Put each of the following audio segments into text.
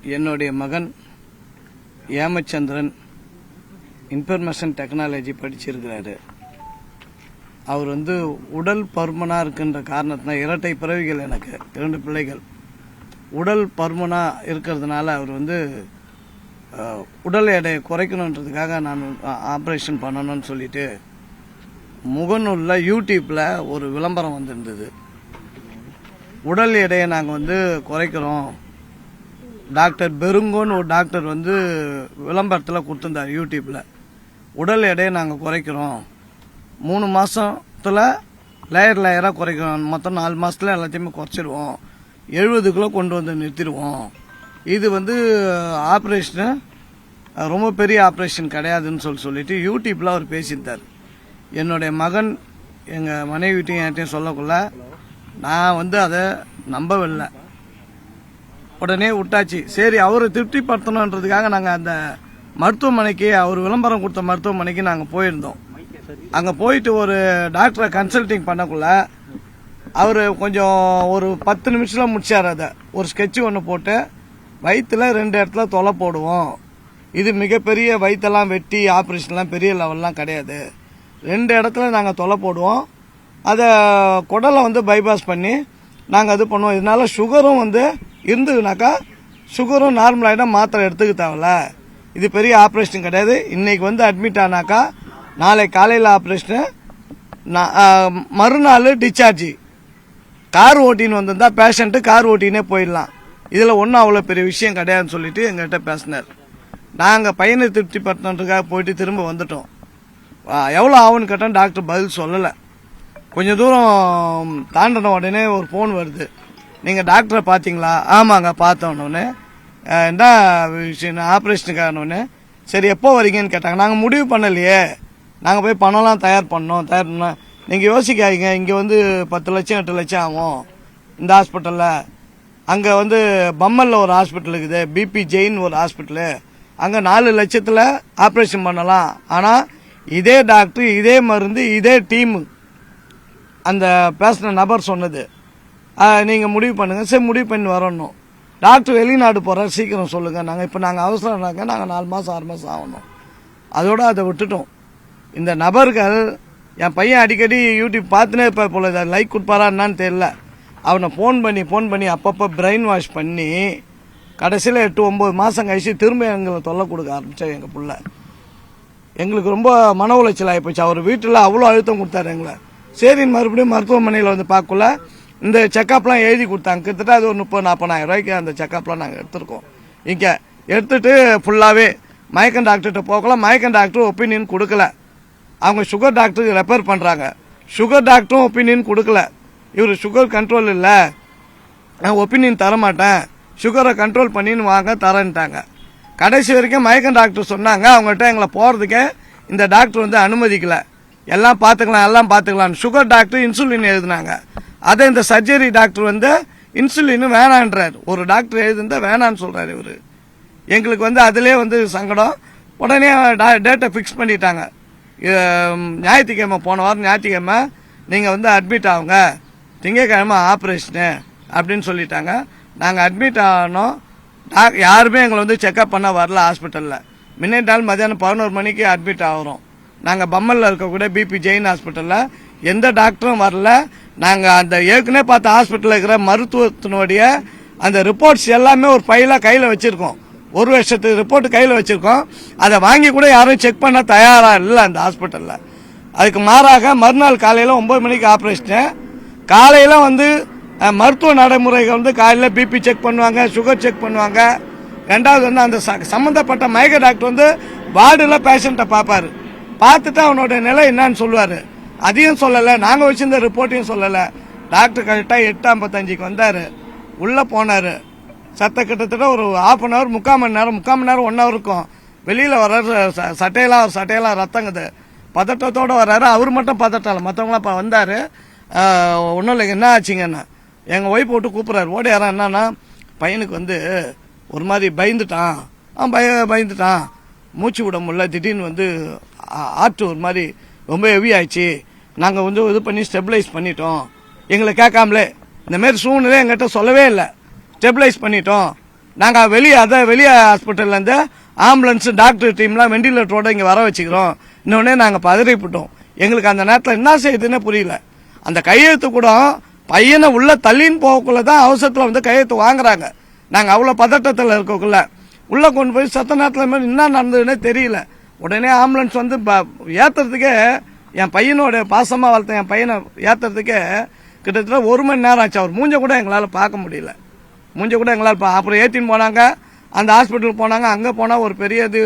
என்னுடைய மகன் ஏமச்சந்திரன் information technology படிச்சிருக்கிறாரு. அவர் உடல் பருமனாக இருக்கின்ற காரணத்தினால் இரட்டை பிறவிகள், எனக்கு 2 பிள்ளைகள். உடல் பருமனாக இருக்கிறதுனால அவர் உடல் எடையை குறைக்கணுன்றதுக்காக நான் ஆப்ரேஷன் பண்ணணும்னு சொல்லிட்டு முகநூலில் யூடியூப்பில் ஒரு விளம்பரம் வந்திருந்தது. உடல் எடையை நாங்கள் குறைக்கிறோம், டாக்டர் பெருங்கோன்னு ஒரு டாக்டர் விளம்பரத்தில் கொடுத்துருந்தார் யூடியூப்பில். உடல் எடையை நாங்கள் குறைக்கிறோம், 3 மாதத்தில் லேயராக குறைக்கிறோம், மொத்தம் 4 மாதத்தில் எல்லாத்தையுமே குறைச்சிடுவோம், 70 கிலோ கொண்டு வந்து நிறுத்திடுவோம். இது ஆப்ரேஷனு ரொம்ப பெரிய ஆப்ரேஷன் கிடையாதுன்னு சொல்லிட்டு யூடியூப்பில் அவர் பேசியிருந்தார். என்னுடைய மகன் எங்கள் மனைவிட்டையும் என்கிட்டையும் சொல்லக்குள்ள நான் அதை நம்பவில்லை. உடனே விட்டாச்சு. சரி, அவரை திருப்திப்படுத்தணுன்றதுக்காக நாங்கள் அந்த மருத்துவமனைக்கு, அவர் விளம்பரம் கொடுத்த மருத்துவமனைக்கு நாங்கள் போயிருந்தோம். அங்கே போயிட்டு ஒரு டாக்டரை கன்சல்டிங் பண்ணக்குள்ள அவர் கொஞ்சம் ஒரு 10 நிமிஷத்தில் முடிச்சார். அதை ஒரு ஸ்கெட்சு ஒன்று போட்டு, வயிற்றுல 2 இடத்துல தொலை போடுவோம், இது மிகப்பெரிய வயிற்றெல்லாம் வெட்டி ஆப்ரேஷன்லாம் பெரிய லெவல்லாம் கிடையாது, 2 இடத்துல நாங்கள் தொலை போடுவோம், அதை குடலை பைபாஸ் பண்ணி நாங்கள் அது பண்ணுவோம். இதனால சுகரும் இருந்ததுனாக்கா சுகரும் நார்மல் ஆகிடும், மாத்திரை எடுத்துக்க தேவையில்ல, இது பெரிய ஆப்ரேஷன் கிடையாது, இன்னைக்கு அட்மிட் ஆனாக்கா நாளை காலையில் ஆப்ரேஷனு, மறுநாள் டிஸ்சார்ஜ். கார் ஓட்டின்னு வந்திருந்தா பேஷண்ட்டு கார் ஓட்டினே போயிடலாம், இதில் ஒன்றும் அவ்வளோ பெரிய விஷயம் கிடையாதுன்னு சொல்லிட்டு எங்கள்கிட்ட பேசினார். நாங்கள் பையனை திருப்திப்படுத்தணுன்றதுக்காக போயிட்டு திரும்ப வந்துட்டோம். எவ்வளோ ஆகுன்னு கேட்டோம், டாக்டர் பதில் சொல்லலை. கொஞ்சம் தூரம் தாண்டின உடனே ஒரு ஃபோன் வருது, நீங்கள் டாக்டரை பார்த்தீங்களா? ஆமாங்க பார்த்தோன்னொன்னே. என்ன விஷயம்? ஆப்ரேஷனுக்கானோடனே. சரி, எப்போ வரீங்கன்னு கேட்டாங்க. நாங்கள் முடிவு பண்ணலையே, நாங்கள் போய் பணம்லாம் தயார் பண்ணோம். நீங்கள் யோசிக்காதீங்க, இங்கே 10 லட்சம் 8 லட்சம் ஆகும் இந்த ஹாஸ்பிட்டலில். அங்கே பம்மலில் ஒரு ஹாஸ்பிட்டல் இருக்குது, பிபி ஜெயின் ஒரு ஹாஸ்பிட்டலு, அங்கே 4 லட்சத்தில் ஆப்ரேஷன் பண்ணலாம். ஆனால் இதே டாக்டர், இதே மருந்து, இதே டீமு அந்த பேசின நபர் சொன்னது, நீங்கள் முடிவு பண்ணுங்கள். சரி, முடிவு பண்ணி வரணும். டாக்டர் வெளிநாடு போகிறார், சீக்கிரம் சொல்லுங்கள். நாங்கள் அவசரம்னாக்க நாங்கள் 4 மாதம் 6 மாதம் ஆகணும். அதோடு அதை விட்டுட்டோம். இந்த நபர்கள், என் பையன் அடிக்கடி யூடியூப் பார்த்துனே இருப்பா போல, லைக் கொடுப்பாரா என்னான்னு தெரியல, அவனை ஃபோன் பண்ணி அப்பப்போ பிரெயின் வாஷ் பண்ணி கடைசியில் 8-9 மாதம் கழிச்சு திரும்ப எங்களை தொல்லை கொடுக்க ஆரம்பித்தா எங்கள் பிள்ளை. எங்களுக்கு ரொம்ப மன உளைச்சல் ஆகிப்போச்சு. அவர் வீட்டில் அவ்வளோ அழுத்தம் கொடுத்தாரு எங்களை. சரின்னு மறுபடியும் மருத்துவமனையில் பார்க்கல, இந்த செக்கப்லாம் எழுதி கொடுத்தாங்க. கிட்டத்தட்ட அது ஒரு 30-40 ரூபாய்க்கு அந்த செக்கப்லாம் நாங்கள் எடுத்துருக்கோம். இங்கே எடுத்துட்டு ஃபுல்லாகவே மயக்கம் டாக்டர்கிட்ட போகலாம். மயக்கம் டாக்டர் ஒப்பீனியன் கொடுக்கல, அவங்க சுகர் டாக்டருக்கு ரெஃபர் பண்ணுறாங்க. சுகர் டாக்டரும் ஒப்பீனியன் கொடுக்கல, இவர் சுகர் கண்ட்ரோல் இல்லை, நான் ஒப்பீனியன் தரமாட்டேன், சுகரை கண்ட்ரோல் பண்ணின்னு வாங்க தரேன்ட்டாங்க. கடைசி வரைக்கும் மயக்கம் டாக்டர் சொன்னாங்க, அவங்கள்ட்ட எங்களை போகிறதுக்கே இந்த டாக்டர் அனுமதிக்கல. எல்லாம் பார்த்துக்கலாம். சுகர் டாக்டர் இன்சுலின் எழுதினாங்க. அதை இந்த சர்ஜரி டாக்டர் இன்சுலின் வேணான்றார். ஒரு டாக்டர் எழுதுந்தா வேணான்னு சொல்கிறார் இவர். எங்களுக்கு அதிலே சங்கடம். உடனே டேட்டை ஃபிக்ஸ் பண்ணிட்டாங்க. ஞாயிற்றுக்கிழமை, போன வாரம் ஞாயிற்றுக்கிழமை நீங்கள் அட்மிட் ஆகுங்க, திங்கக்கிழமை ஆப்ரேஷனு அப்படின்னு சொல்லிட்டாங்க. நாங்கள் அட்மிட் ஆனோம். யாருமே எங்களை செக்அப் பண்ண வரல ஹாஸ்பிட்டலில். முன்னாடி நாள் மதியானம் 11 மணிக்கு அட்மிட் ஆகிறோம். நாங்கள் பம்மலில் இருக்கக்கூடிய பிபி ஜெயின் ஹாஸ்பிட்டலில் எந்த டாக்டரும் வரல. நாங்கள் அந்த ஏற்கனவே பார்த்த ஹாஸ்பிட்டலில் இருக்கிற மருத்துவத்தினுடைய அந்த ரிப்போர்ட்ஸ் எல்லாமே ஒரு ஃபைலாக கையில் வச்சுருக்கோம். 1 வருஷத்துக்கு ரிப்போர்ட் கையில் வச்சுருக்கோம். அதை வாங்கி கூட யாரும் செக் பண்ண தயாராக இல்லை அந்த ஹாஸ்பிட்டலில். அதுக்கு மாறாக மறுநாள் காலையில் 9 மணிக்கு ஆப்ரேஷனு. காலையில் மருத்துவ நடைமுறைகள் காலையில் பிபி செக் பண்ணுவாங்க, சுகர் செக் பண்ணுவாங்க. ரெண்டாவது அந்த சம்மந்தப்பட்ட மயக்க டாக்டர் வார்டில் பேஷண்ட்டை பார்ப்பார். பார்த்துட்டு அவனோட நிலை என்னன்னு சொல்லுவார். அதையும் சொல்லலை, நாங்கள் வச்சிருந்த ரிப்போர்ட்டையும் சொல்லலை. டாக்டர் கரெக்டாக 8:55க்கு வந்தார், உள்ளே போனார். கிட்டத்தட்ட ஒரு 1/2 மணி நேரம், 3/4 மணி நேரம், 1 ஹவர் இருக்கும். வெளியில் வர்றாரு, சட்டையெல்லாம் ரத்தங்குது, பதட்டத்தோடு வர்றாரு. அவர் மட்டும் பதட்டம், மற்றவங்களாம் இப்போ வந்தார். ஒன்றும் இல்லைங்க, என்ன ஆச்சுங்கண்ணா எங்கள் ஒய்ஃப் போட்டு கூப்பிட்றாரு. ஓடியாரன் என்னன்னா, பையனுக்கு ஒரு மாதிரி பயந்துட்டான், பயந்துட்டான், மூச்சு விட முடியல, திடீர்னு ஆற்று ஒரு மாதிரி ரொம்ப ஹெவி ஆயிடுச்சு, நாங்கள் இது பண்ணி ஸ்டெபிலைஸ் பண்ணிட்டோம், எங்களை கேட்காமலே இந்த மாதிரி சூழ்நிலை எங்கிட்ட சொல்லவே இல்லை, ஸ்டெபிலைஸ் பண்ணிட்டோம், நாங்கள் வெளியே ஹாஸ்பிட்டல்லேருந்து ஆம்புலன்ஸ் டாக்டர் டீம்லாம் வெண்டிலேட்டரோட இங்கே வர வச்சுக்கிறோம். இன்னொன்னே நாங்கள் பதறிப்பட்டோம். எங்களுக்கு அந்த நேரத்தில் என்ன செய்யுதுன்னு புரியல. அந்த கையெழுத்து கூட பையனை உள்ள தள்ளின்னு போகக்குள்ள தான் அவசரத்தில் வந்து கையெழுத்து வாங்குறாங்க. நாங்கள் அவ்வளோ பதட்டத்தில் இருக்கக்குள்ள உள்ளே கொண்டு போய் சத்த நேரத்தில் மாதிரி என்ன நடந்ததுன்னே தெரியல. உடனே ஆம்புலன்ஸ் வந்து ஏற்றுறதுக்கே என் பையனோட பாசமாக வளர்த்த என் பையனை ஏற்றுறதுக்கே கிட்டத்தட்ட 1 மணி நேரம் ஆச்சு. அவர் மூஞ்ச கூட எங்களால் பார்க்க முடியல. அப்புறம் ஏற்றின்னு போனாங்க. அந்த ஹாஸ்பிட்டலுக்கு போனாங்க. அங்கே போனால் ஒரு பெரிய இது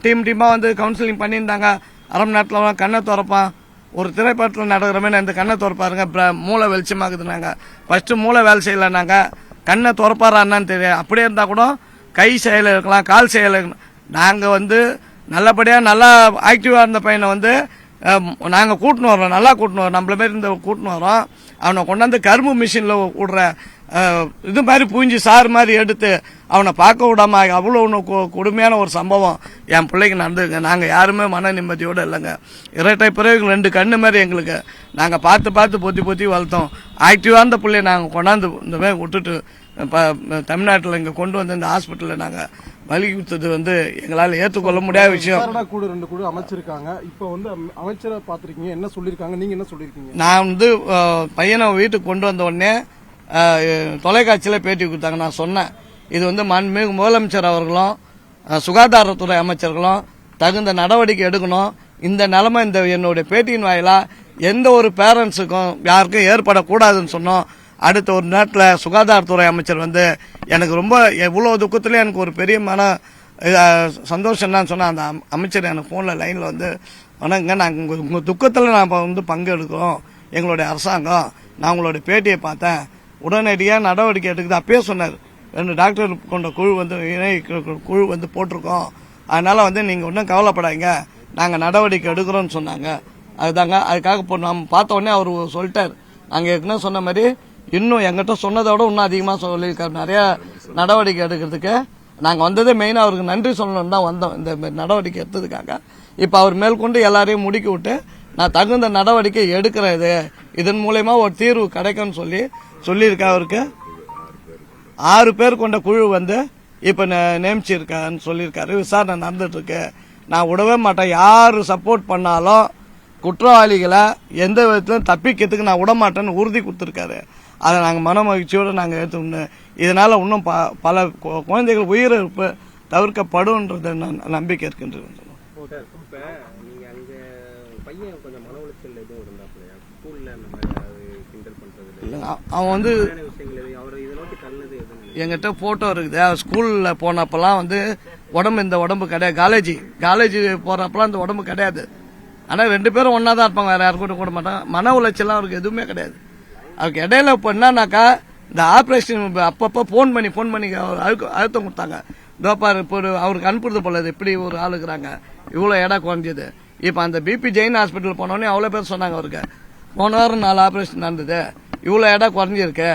டீமாக வந்து கவுன்சிலிங் பண்ணியிருந்தாங்க. அரை மணி நேரத்தில் கண்ணை திறப்பான், ஒரு திரைப்படத்தில் நடக்கிற மாதிரி இந்த கண்ணை திறப்பாருங்க, மூளை வெளிச்சமாகுதுனாங்க. ஃபர்ஸ்ட் மூளை வேலை செய்யலைனாங்க, கண்ணை திறப்பாரான்னு தெரியும். அப்படியே இருந்தால் கூட கை செயல் இருக்கலாம், கால் செயல் இருக்கலாம். நாங்கள் வந்து நல்லபடியாக நல்லா ஆக்டிவாக இருந்த பையனை வந்து நாங்கள் கூட்டின்னு வரோம், நல்லா கூட்டின்னு வரோம், நம்மள மாரி இந்த கூட்டின்னு வரோம். அவனை கொண்டாந்து கரும்பு மிஷினில் விடுற இது மாதிரி பூஞ்சி சாறு மாதிரி எடுத்து அவனை பார்க்க விடாம அவ்வளோ கொடுமையான ஒரு சம்பவம் என் பிள்ளைக்கு நடந்துங்க. நாங்கள் யாருமே மன நிம்மதியோடு இல்லைங்க. இரட்டை பிறகு 2 கண்ணு மாதிரி எங்களுக்கு. நாங்கள் பார்த்து பொத்தி வளர்த்தோம். ஆக்டிவாக இருந்த பிள்ளைய நாங்கள் கொண்டாந்து இந்த மாதிரி விட்டுட்டு தமிழ்நாட்டில் இங்கே கொண்டு வந்து இந்த ஹாஸ்பிட்டலில் நாங்கள் வலி கொடுத்தது வந்து எங்களால் ஏற்றுக்கொள்ள முடியாத விஷயம். கூட 2 குழு அமைச்சிருக்காங்க. இப்போ வந்து அமைச்சரை பார்த்துருக்கீங்க, என்ன சொல்லியிருக்காங்க, நீங்கள் என்ன சொல்லியிருக்கீங்க? நான் வந்து பையனை வீட்டுக்கு கொண்டு வந்த உடனே தொலைக்காட்சியில் பேட்டி கொடுத்தாங்க. நான் சொன்னேன், இது வந்து மாண்புமிகு முதலமைச்சர் அவர்களும் சுகாதாரத்துறை அமைச்சர்களும் தகுந்த நடவடிக்கை எடுக்கணும். இந்த நிலைமை இந்த என்னுடைய பேட்டியின் வாயிலா எந்த ஒரு பேரண்ட்ஸுக்கும் யாருக்கும் ஏற்படக்கூடாதுன்னு சொன்னோம். அடுத்த ஒரு நேரத்தில் சுகாதாரத்துறை அமைச்சர் வந்து எனக்கு ரொம்ப எவ்வளோ துக்கத்துலேயே எனக்கு ஒரு பெரிய சந்தோஷம் தான் சொன்னால் அந்த அமைச்சர் எனக்கு ஃபோனில் லைனில் வந்து வணங்க, நாங்கள் உங்கள் துக்கத்தில் நான் வந்து பங்கெடுக்கிறோம் எங்களுடைய அரசாங்கம். நான் உங்களுடைய பேட்டியை பார்த்தேன், உடனடியாக நடவடிக்கை எடுக்குது. அப்பயே சொன்னார், 2 டாக்டர் கொண்ட குழு வந்து குழு வந்து போட்டிருக்கோம், அதனால் வந்து நீங்கள் ஒன்றும் கவலைப்படாதீங்க, நாங்கள் நடவடிக்கை எடுக்கிறோன்னு சொன்னாங்க. அதுதாங்க அதுக்காக நம்ம பார்த்த உடனே அவர் சொல்லிட்டார், நாங்கள் ஏற்கனவே சொன்ன மாதிரி இன்னும் எங்கிட்ட சொன்னதை விட இன்னும் அதிகமாக சொல்லியிருக்காரு. நிறையா நடவடிக்கை எடுக்கிறதுக்கு நாங்கள் வந்ததே மெயினாக அவருக்கு நன்றி சொல்லணும்னு தான் வந்தோம், இந்த நடவடிக்கை எடுத்ததுக்காக. இப்போ அவர் மேற்கொண்டு எல்லாரையும் முடுக்கி விட்டு நான் தகுந்த நடவடிக்கை எடுக்கிறது, இதன் மூலயமா ஒரு தீர்வு கிடைக்கும்னு சொல்லியிருக்கா. அவருக்கு 6 பேர் கொண்ட குழு வந்து இப்போ நியமிச்சிருக்கான்னு சொல்லியிருக்காரு. விசாரணை நடந்துட்டு இருக்கு. நான் விடவே மாட்டேன். யார் சப்போர்ட் பண்ணாலும் குற்றவாளிகளை எந்த விதத்திலும் தப்பிக்கிறதுக்கு நான் விடமாட்டேன்னு உறுதி கொடுத்துருக்காரு. அதை நாங்கள் மன மகிழ்ச்சியோடு நாங்கள் எடுத்துக்கணும். இதனால இன்னும் பல குழந்தைகள் உயிரிழப்பு தவிர்க்கப்படும்ன்றது நம்பிக்கை இருக்கின்றது. அவன் வந்து எங்கிட்ட போட்டோ இருக்குது. ஸ்கூலில் போனப்பெல்லாம் வந்து இந்த உடம்பு கிடையாது. காலேஜ் போறப்பெல்லாம் இந்த உடம்பு கிடையாது. ஆனால் 2 பேரும் ஒன்னா தான் இருப்பாங்க, வேற யாரும் கூட மாட்டாங்க. மன உளைச்சலாம் அவருக்கு எதுவுமே கிடையாது. அவருக்கு இடையில இப்போ என்னன்னாக்கா இந்த ஆப்ரேஷன் அப்பப்போ ஃபோன் பண்ணி அழுத்தம் கொடுத்தாங்க. தோப்பார் இப்போ அவருக்கு அனுப்புறது போல இப்படி ஒரு ஆளுக்குறாங்க, இவ்வளோ இடம் குறைஞ்சது. இப்போ அந்த பிபி ஜெயின் ஹாஸ்பிட்டல் போனோடனே அவ்வளோ பேர் சொன்னாங்க, அவருக்கு போன வாரம் 4 ஆப்ரேஷன் நடந்தது, இவ்வளோ இடம் குறைஞ்சிருக்கு,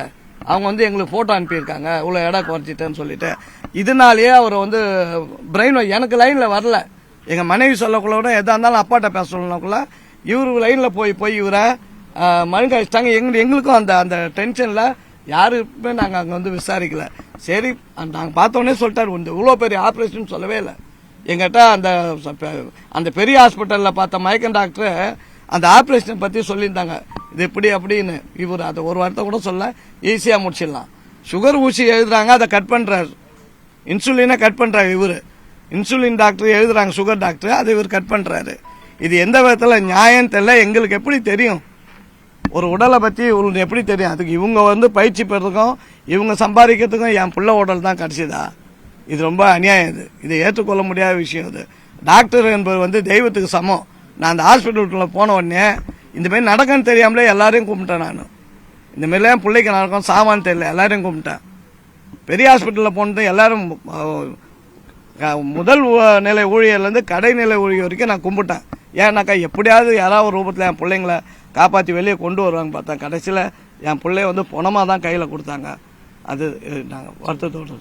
அவங்க வந்து எங்களுக்கு ஃபோட்டோ அனுப்பியிருக்காங்க, இவ்வளோ இடம் குறைஞ்சிட்டேன்னு சொல்லிட்டு. இதனாலேயே அவர் வந்து பிரெயின் எனக்கு லைனில் வரல. எங்கள் மனைவி சொல்லக்குள்ள கூட எதாக இருந்தாலும் அப்பாட்ட பேச சொல்லணுக்குள்ள இவரு லைனில் போய் இவரை மழுங்கடிச்சிட்டாங்க. எங்களுக்கும் அந்த டென்ஷனில் யாருமே நாங்கள் அங்கே வந்து விசாரிக்கல. சரி, நாங்கள் பார்த்தோன்னே சொல்லிட்டாரு, இவ்வளோ பெரிய ஆப்ரேஷன் சொல்லவே இல்லை. எங்கிட்ட அந்த பெரிய ஹாஸ்பிட்டலில் பார்த்த மயக்கம் டாக்டர் அந்த ஆப்ரேஷனை பற்றி சொல்லியிருந்தாங்க, இது எப்படி அப்படின்னு. இவர் அதை ஒரு வாரத்தை கூட சொல்ல, ஈஸியாக முடிச்சிடலாம். சுகர் ஊசி எழுதுறாங்க, அதை கட் பண்ணுறாரு. இன்சுலினை கட் பண்ணுறாரு இவர். இன்சுலின் டாக்டர் எழுதுறாங்க, சுகர் டாக்டர், அதை இவர் கட் பண்ணுறாரு. இது எந்த விதத்தில் நியாயம் தெரியல. எங்களுக்கு எப்படி தெரியும் ஒரு உடலை பற்றி இவங்களுக்கு எப்படி தெரியும்? அதுக்கு இவங்க வந்து பயிற்சி பெறதுக்கும் இவங்க சம்பாதிக்கிறதுக்கும் என் பிள்ளை உடல் தான் கிடைச்சதா? இது ரொம்ப அநியாயம். இதை ஏற்றுக்கொள்ள முடியாத விஷயம். இது டாக்டர் என்பது வந்து தெய்வத்துக்கு சமம். நான் அந்த ஹாஸ்பிட்டலுக்குள்ள போன உடனே இந்த மாதிரி நடக்குன்னு தெரியாமலே எல்லாரையும் கும்பிட்டேன். நான் இந்த மாதிரிலாம் என் பிள்ளைக்கு நடக்கும் சாமான்னு தெரியல, எல்லாரையும் கும்பிட்டேன். பெரிய ஹாஸ்பிட்டலில் போனது எல்லாரும் முதல் நிலை ஊழியர்லேருந்து கடைநிலை ஊழியர் வரைக்கும் நான் கும்பிட்டேன். ஏன்னாக்கா எப்படியாவது யாராவது ஒரு ரூபத்தில் என் பிள்ளைங்களை காப்பாற்றி வெளியே கொண்டு வருவாங்க பார்த்தேன். கடைசியில் என் பிள்ளைய வந்து பணமாக தான் கையில் கொடுத்தாங்க. அது நாங்கள் வருத்தத்தோடு